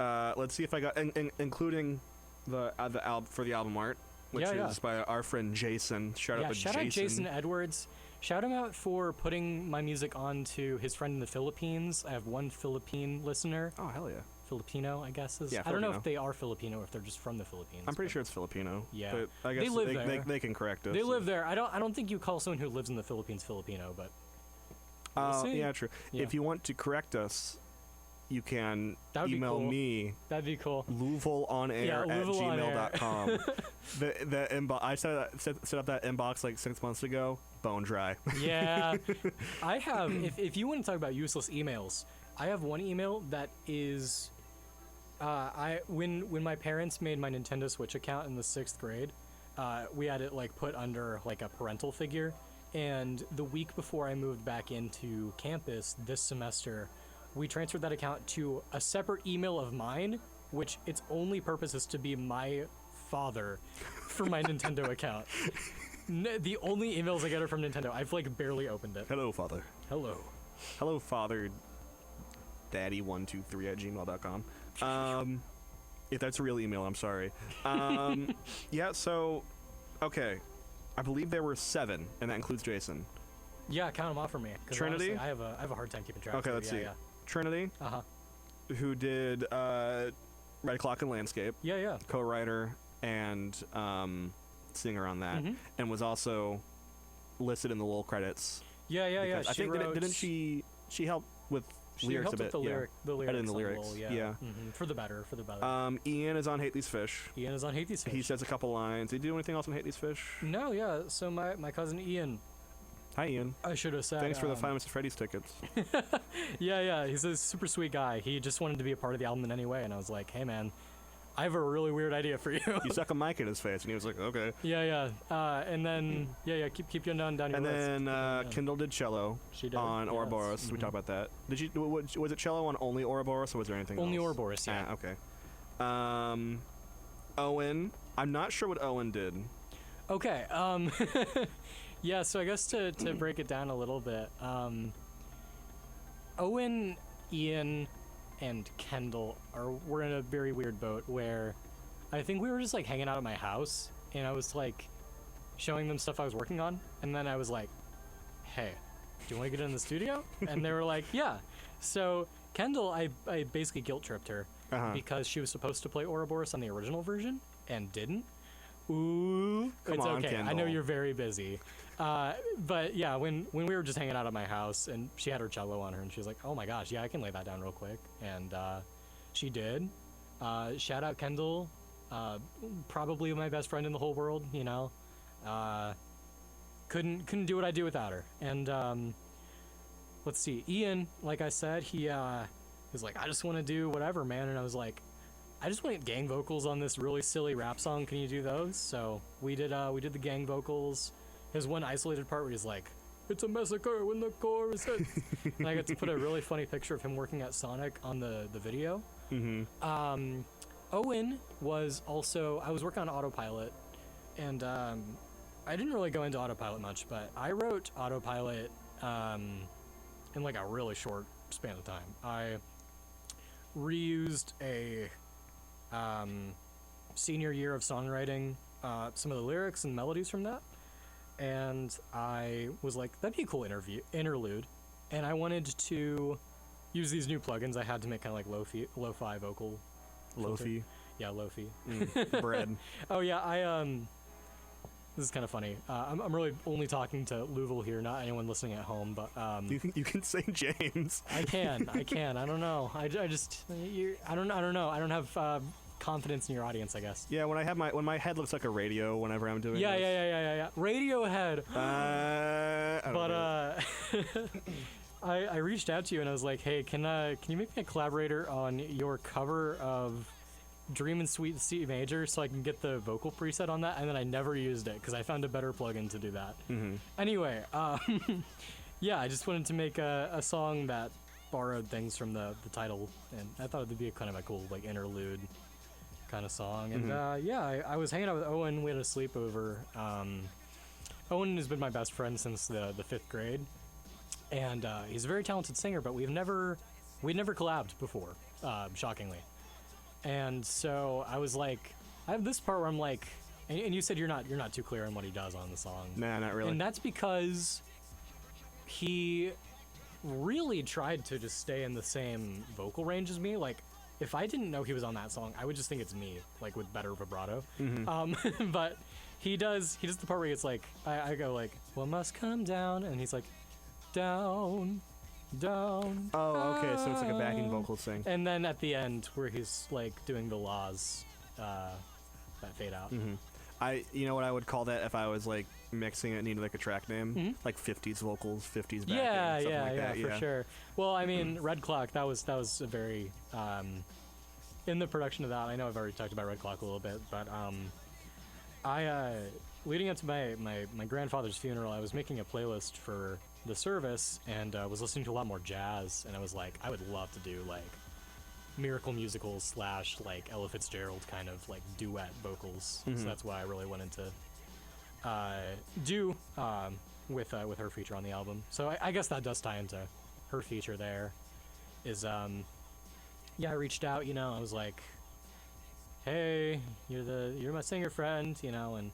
Let's see if I got, including the album art, which is by our friend Jason. Shout out Jason Edwards. Shout him out for putting my music onto his friend in the Philippines. I have one Philippine listener. Oh, hell yeah. Filipino, I guess is. Yeah, I don't know Filipino. if they are Filipino or if they're just from the Philippines. I'm pretty sure it's Filipino. Yeah. But I guess they live there. They can correct us. They live there. I don't think you call someone who lives in the Philippines Filipino, but we'll see. Yeah, true. Yeah. If you want to correct us, you can email cool. me. That'd be cool. LUVOLonair@gmail.com. the inbox. I set up that inbox like 6 months ago. Bone dry. Yeah. I have. If you want to talk about useless emails, I have one email that is. When my parents made my Nintendo Switch account in the 6th grade, we had it like put under like a parental figure, and the week before I moved back into campus this semester, we transferred that account to a separate email of mine, which its only purpose is to be my father for my Nintendo account. The only emails I get are from Nintendo. I've like barely opened it. Hello, father. Hello, father. Daddy123@gmail.com. If that's a real email, I'm sorry. Yeah. So, okay. I believe there were 7, and that includes Jason. Yeah, count them off for me. 'Cause Trinity? honestly, I have a hard time keeping track. Okay, let's see. Yeah. Trinity, who did Red Clock and Landscape, Yeah. co-writer and singer on that, and was also listed in the LUVOL credits. Yeah. I think didn't she help with lyrics helped a bit? with the lyrics. Editing the on lyrics. LUVOL, Yeah. For the better. Ian is on Hate These Fish. Ian is on Hate These Fish. He says a couple lines. Did he do anything else on Hate These Fish? No, yeah. So my cousin Ian. Hi, Ian. I should have said. Thanks for the Five Nights at Freddy's tickets. Yeah. He's a super sweet guy. He just wanted to be a part of the album in any way, and I was like, hey man, I have a really weird idea for you. You stuck a mic in his face, and he was like, okay. Yeah. And then keep going down your and list. then Kendall did cello She did, on yes. Ouroboros. We talked about that. Did you? Was it cello on only Ouroboros, or was there anything Only else? Ouroboros, yeah. Okay. Owen. I'm not sure what Owen did. Okay. Yeah. So I guess to break it down a little bit, Owen, Ian, and Kendall were in a very weird boat where I think we were just like hanging out at my house, and I was like showing them stuff I was working on, and then I was like, hey, do you want to get in the studio? And they were like, yeah. So Kendall, I basically guilt tripped her because she was supposed to play Ouroboros on the original version and didn't. Ooh, Come it's on, okay. Kendall. I know you're very busy. But yeah, when we were just hanging out at my house and she had her cello on her and she was like, oh my gosh, yeah, I can lay that down real quick. And she did. Shout out Kendall. Probably my best friend in the whole world, you know. Couldn't do what I do without her. And let's see, Ian, like I said, he was like, I just want to do whatever, man. And I was like, I just want to get gang vocals on this really silly rap song. Can you do those? So we did the gang vocals. There's one isolated part where he's like, it's a massacre when the chorus hits. And I got to put a really funny picture of him working at Sonic on the video. Mm-hmm. Owen was also, I was working on Autopilot, and I didn't really go into Autopilot much, but I wrote Autopilot in like a really short span of time. I reused a senior year of songwriting, some of the lyrics and melodies from that, and I was like, that'd be a cool interlude, and I wanted to use these new plugins I had to make kind of like lo-fi vocal. Lofi. Yeah, Lofi. Bread. Oh yeah, this is kind of funny. I'm really only talking to LUVOL here, not anyone listening at home. But You can say James. I can. I don't know. I don't know. I don't have confidence in your audience, I guess. Yeah, when my head looks like a radio whenever I'm doing. Yeah. Radiohead. I don't know. I reached out to you and I was like, hey, can you make me a collaborator on your cover of Dream in Sweet C Major so I can get the vocal preset on that? And then I never used it because I found a better plugin to do that. Mm-hmm. Anyway, yeah, I just wanted to make a song that borrowed things from the title, and I thought it would be kind of a cool like interlude kind of song. And yeah, I was hanging out with Owen. We had a sleepover. Owen has been my best friend since the 5th grade. And he's a very talented singer, but we'd never collabed before, shockingly. And so I was like, I have this part where I'm like, and you said you're not too clear on what he does on the song. Nah, not really. And that's because he really tried to just stay in the same vocal range as me. Like, if I didn't know he was on that song, I would just think it's me, like with better vibrato. Mm-hmm. But he does the part where it's like, I go like, well, must come down, and he's like, down. Oh, okay, so it's like a backing vocal thing. And then at the end, where he's like doing the laws that fade out. Mm-hmm. You know what I would call that if I was like mixing it, needed like a track name, Mm-hmm. like 50s vocals, 50s backing, Yeah, something like that. for sure. Well, I mean, Red Clock, that was a very in the production of that. I know I've already talked about Red Clock a little bit, but I leading up to my grandfather's funeral, I was making a playlist for the service and was listening to a lot more jazz, and I was like, I would love to do like Miracle Musicals / like Ella Fitzgerald kind of like duet vocals. Mm-hmm. So that's why I really wanted to do with her feature on the album. So I guess that does tie into her feature there. Is yeah, I reached out, you know, I was like, hey, you're my singer friend, you know, and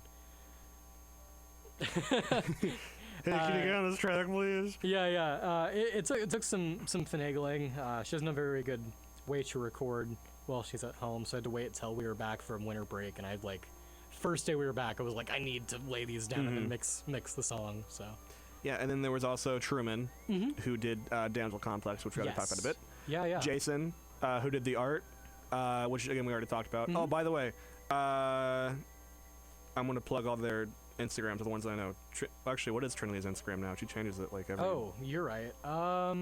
Hey, can you get on this track, please? Yeah. It took some finagling. She doesn't have a very good way to record while she's at home, so I had to wait till we were back from winter break. And I'd like, first day we were back, I was like, I need to lay these down and then mix the song. So. Yeah, and then there was also Truman, who did Damsel Complex, which we already talked about a bit. Yeah. Jason, who did the art, which again we already talked about. Oh, by the way, I'm gonna plug all their Instagrams are the ones that I know. Actually, what is Trinity's Instagram now? She changes it like every. Oh, you're right. I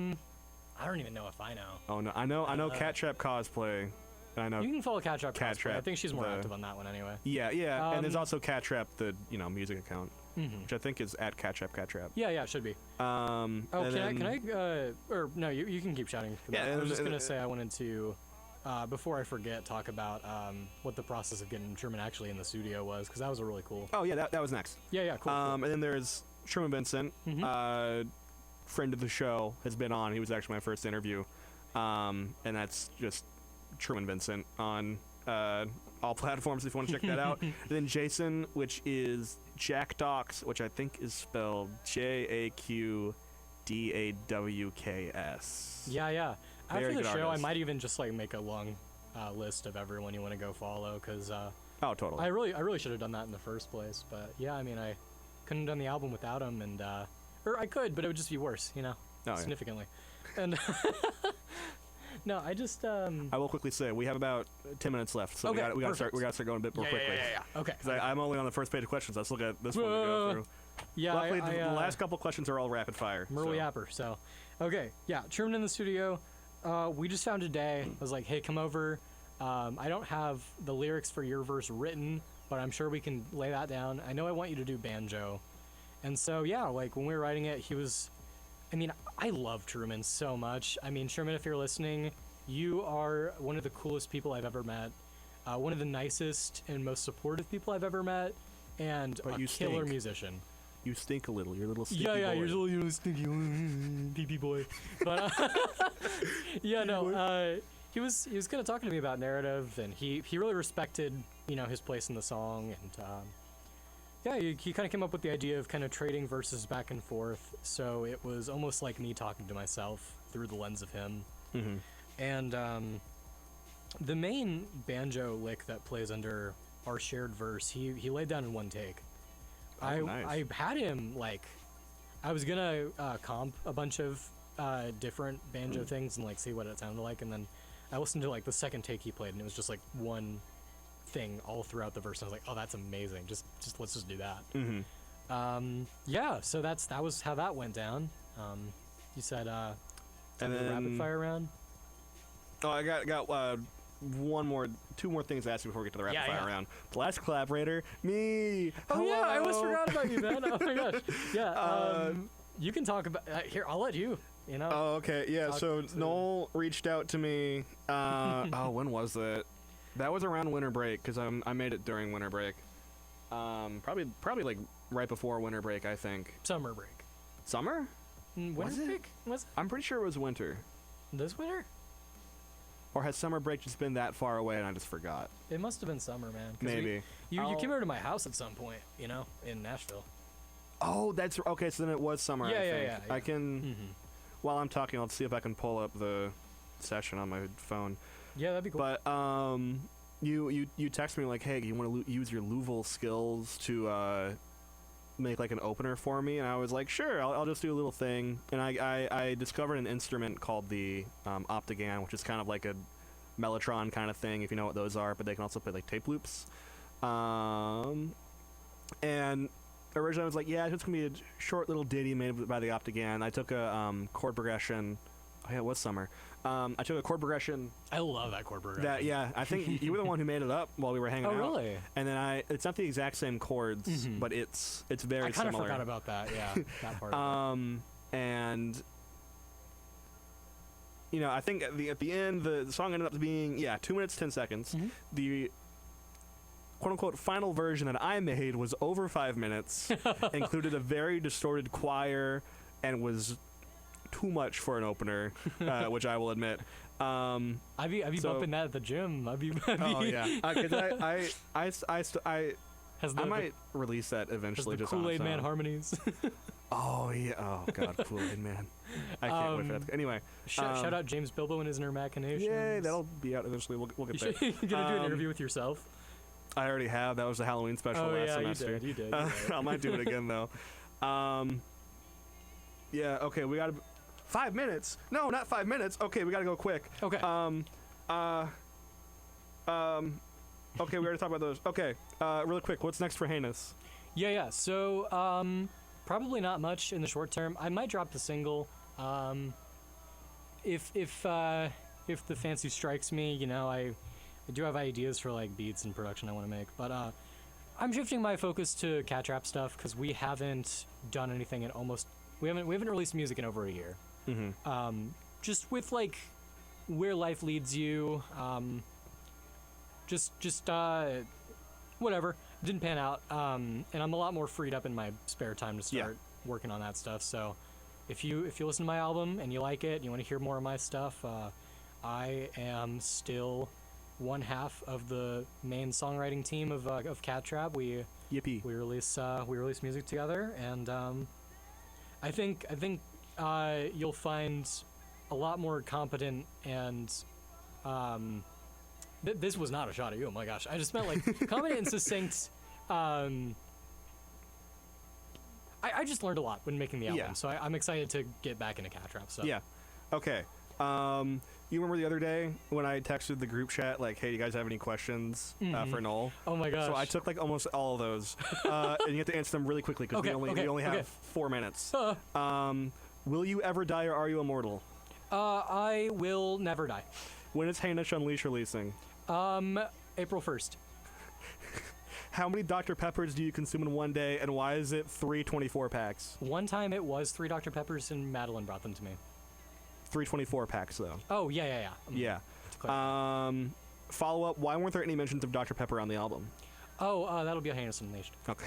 don't even know if I know. Oh no, I know Cat Trap Cosplay, and I know. You can follow Cat Trap. Cat Trap, I think she's more active on that one anyway. Yeah, and there's also Cat Trap, the music account, Mm-hmm. which I think is at Cat Trap. Yeah, it should be. Oh, can I? Or no, you can keep shouting. For that. Yeah, I was just gonna say I wanted to. Before I forget, talk about what the process of getting Truman actually in the studio was, because that was a really cool. Oh yeah, that was next. Yeah, cool. And then there's Truman Vincent, friend of the show, has been on. He was actually my first interview, and that's just Truman Vincent on all platforms if you want to check that out. And then Jason, which is Jack Dawks, which I think is spelled JAQDAWKS. Yeah. after the good show, I artist. might even just like make a long list of everyone you want to go follow, because Oh, totally. I really should have done that in the first place. But yeah, I mean, I couldn't have done the album without him, and or I could, but it would just be worse, you know, Oh, yeah. significantly. And no, I just I will quickly say we have about 10 minutes left, so Okay, we got to start. perfect. We got to start going a bit more quickly. yeah. Okay. Because I'm only on the first page of questions. Let's look at this one to go through. Yeah, Luckily, the last couple questions are all rapid fire. Merle so. Yapper. So, okay, yeah, Truman in the studio. We just found today. I was like, hey, come over. I don't have the lyrics for your verse written, but I'm sure we can lay that down. I know I want you to do banjo. And so, yeah, like when we were writing it, he was. I mean, I love Truman so much. I mean, Truman, if you're listening, you are one of the coolest people I've ever met. One of the nicest and most supportive people I've ever met, and But a you killer stink. musician. You stink a little. You're a little stinky Yeah, boy. you're a little stinky pee boy. But yeah, no, he was kind of talking to me about narrative, and he really respected, you know, his place in the song, and yeah, he kind of came up with the idea of kind of trading verses back and forth. So it was almost like me talking to myself through the lens of him. Mm-hmm. And the main banjo lick that plays under our shared verse, he laid down in one take. Oh, nice. I had him like, I was gonna comp a bunch of different banjo things and like see what it sounded like, and then I listened to like the second take he played, and it was just like one thing all throughout the verse. And I was like, oh, that's amazing. Just let's just do that. Mm-hmm. Yeah. So that was how that went down. You said And the then rapid fire round. Oh, I got two more things to ask you before we get to the rapid Yeah, fire yeah. round. The last collaborator, me. Oh yeah, I almost Hello. forgot about you, man. Oh my gosh. Yeah. You can talk about here. I'll let you. You know. Oh, okay. Yeah. Talk So to- Noel reached out to me. Oh, when was it? That was around winter break because I made it during winter break. Probably like right before winter break, I think. Summer break. Summer? Winter Was it? break? Was I'm pretty sure it was winter. it this winter? Or has summer break just been that far away and I just forgot? It must have been summer, man. 'Cause Maybe. You I'll- came over to my house at some point, you know, in Nashville. Oh, that's okay. So then it was summer. Yeah, I yeah, think. yeah, yeah. I can. Mm-hmm. While I'm talking, I'll see if I can pull up the session on my phone. Yeah, that'd be cool. But you text me like, hey, you want to use your LUVOL skills to make like an opener for me, and I was like, sure, I'll just do a little thing. And I discovered an instrument called the Optigan, which is kind of like a mellotron kind of thing, if you know what those are. But they can also play like tape loops. And originally I was like, yeah, it's gonna be a short little ditty made by the Optigan. I took a chord progression. Oh yeah, it was summer. I took a chord progression I love that chord progression. that, yeah, I think you were the one who made it up while we were hanging Oh, out. really? And then it's not the exact same chords, Mhm. but it's very I kind of similar. forgot about that. Yeah, that part. of it. And you know, I think at the end the song ended up being 2 minutes 10 seconds. Mhm. The quote unquote final version that I made was over 5 minutes, included a very distorted choir, and was too much for an opener, which I will admit. I'd be so- bumping that at the gym. I'd be Oh yeah, because I has the, might release that has eventually. the Just on its Kool-Aid Man own. harmonies. Oh yeah. Oh god, Kool-Aid Man. I can't wait for that. Anyway, Shout out James Bilbo and his inner machinations. yay! That'll be out eventually. We'll You get should, there. you're gonna do an interview with yourself. I already have. That was the Halloween special Oh last yeah, semester. you did. You're right. I might do it again though. Yeah. Okay. We got 5 minutes. No, not 5 minutes. Okay, we gotta go quick. Okay. Okay, we already talked about those. Okay. Really quick. What's next for Hanous? Yeah. So, probably not much in the short term. I might drop the single. If the fancy strikes me, you know, I do have ideas for like beats and production I want to make, but I'm shifting my focus to cat trap stuff because we haven't done anything in we haven't released music in over a year. Mm-hmm. Just with like where life leads you, just whatever, didn't pan out, and I'm a lot more freed up in my spare time to start working on that stuff. So if you listen to my album and you like it and you want to hear more of my stuff, I am still one half of the main songwriting team of Cat Trap. We Yippee. release music together, and I think you'll find a lot more competent and this was not a shot at you. Oh my gosh, I just meant like competent and succinct. I just learned a lot when making the album, Yeah. so I'm excited to get back into cat trap. So Yeah. Okay. You remember the other day when I texted the group chat like, "Hey, do you guys have any questions for Noel?" Oh my gosh. So I took like almost all of those, and you have to answer them really quickly because we only have 4 minutes. Will you ever die or are you immortal? I will never die. When is Hanous Unleash releasing? April 1st. How many Dr. Peppers do you consume in one day, and why is it 3 24-packs? One time it was 3 Dr. Peppers and Madeline brought them to me. 3 24-packs though. Oh yeah. Yeah. To clarify. Follow up. Why weren't there any mentions of Dr. Pepper on the album? Oh, that'll be a Hanous Unleashed. Okay.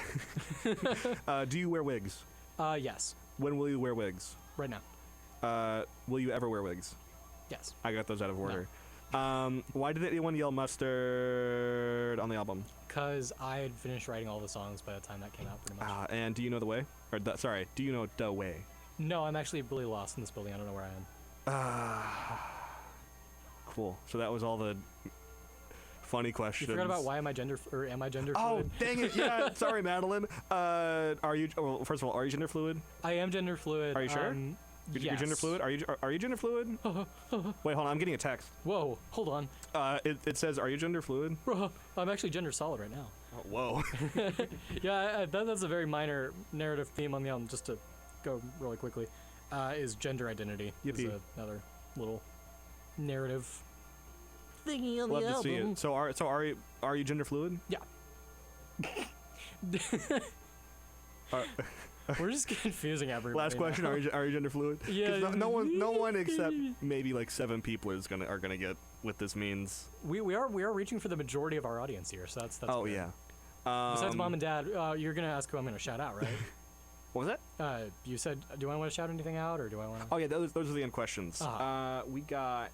Do you wear wigs? Yes. When will you wear wigs? Right now. Will you ever wear wigs? Yes. I got those out of order. Why did anyone yell mustard on the album? Because I had finished writing all the songs by the time that came out, pretty much. And do you know the way? Or do you know the way? No, I'm actually really lost in this building. I don't know where I am. Cool. So that was all the funny questions. You forgot about why am I gender fluid? Oh, dang it! Yeah, sorry, Madeline. Are you? Well, first of all, are you gender fluid? I am gender fluid. Are you sure? You're gender fluid? Are you gender fluid? Wait, hold on. I'm getting a text. Whoa, hold on. It says, "Are you gender fluid?" I'm actually gender solid right now. Oh, whoa. Yeah, that's a very minor narrative theme on the album. Just to go really quickly, is gender identity. Yippee. Is another little narrative thingy on Love the to album. see it. Are you gender fluid? Yeah. We're just confusing everybody. Last question: now. Are you gender fluid? 'Cause Yeah. No one except maybe like 7 people are gonna get what this means. We are reaching for the majority of our audience here, so that's Oh good. yeah. Besides mom and dad, you're gonna ask who I'm gonna shout out, right? What was that? You said, do I want to shout anything out, or do I want to? Oh yeah, those are the end questions. Uh-huh. We got.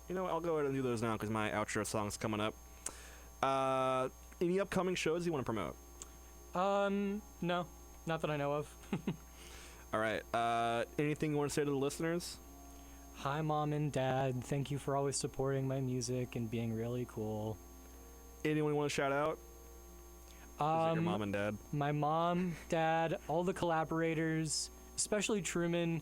I'll go ahead and do those now because my outro song's coming up. Any upcoming shows you want to promote? No, not that I know of. All right. Anything you want to say to the listeners? Hi, mom and dad. Thank you for always supporting my music and being really cool. Anyone you want to shout out? Is it your mom and dad? My mom, dad, all the collaborators, especially Truman,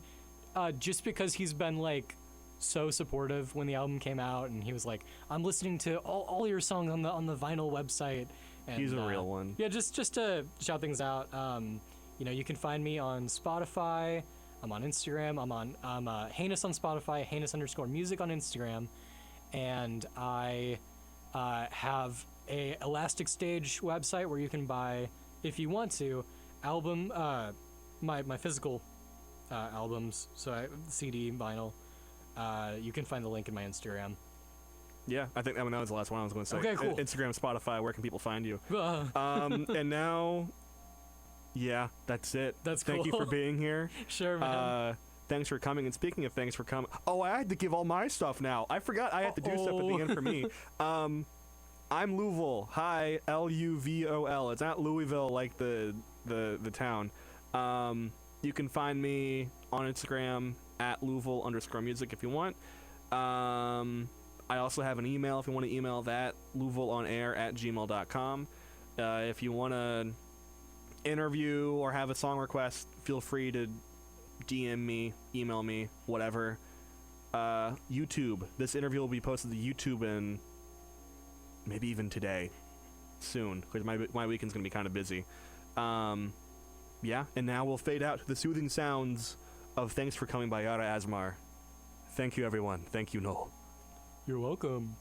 just because he's been like so supportive when the album came out, and he was like, "I'm listening to all your songs on the vinyl website." And, He's a real one. Yeah, just to shout things out. You can find me on Spotify. I'm on Instagram. I'm Hanous on Spotify. Hanous_music on Instagram, and I have a Elastic Stage website where you can buy, if you want to, my physical albums, so CD, vinyl. You can find the link in my Instagram. Yeah, I think that was the last one I was going to say. Okay, cool. Instagram, Spotify, where can people find you? And now, yeah, that's it. That's Thank you cool. for being here. Sure, man. Thanks for coming. And speaking of thanks for coming, I had to give all my stuff now. I forgot I had to do stuff at the end for me. I'm LUVOL. Hi, LUVOL. It's not Louisville like the town. You can find me on Instagram at LUVOL_music if you want. I also have an email if you want to email that, LUVOLonair@gmail.com. If you want to interview or have a song request, feel free to DM me, email me, whatever. YouTube. This interview will be posted to YouTube in maybe even today, soon, because my weekend's going to be kind of busy. Yeah, and now we'll fade out to the soothing sounds of Thanks for Coming by Yara Asmar. Thank you, everyone. Thank you, Noel. You're welcome.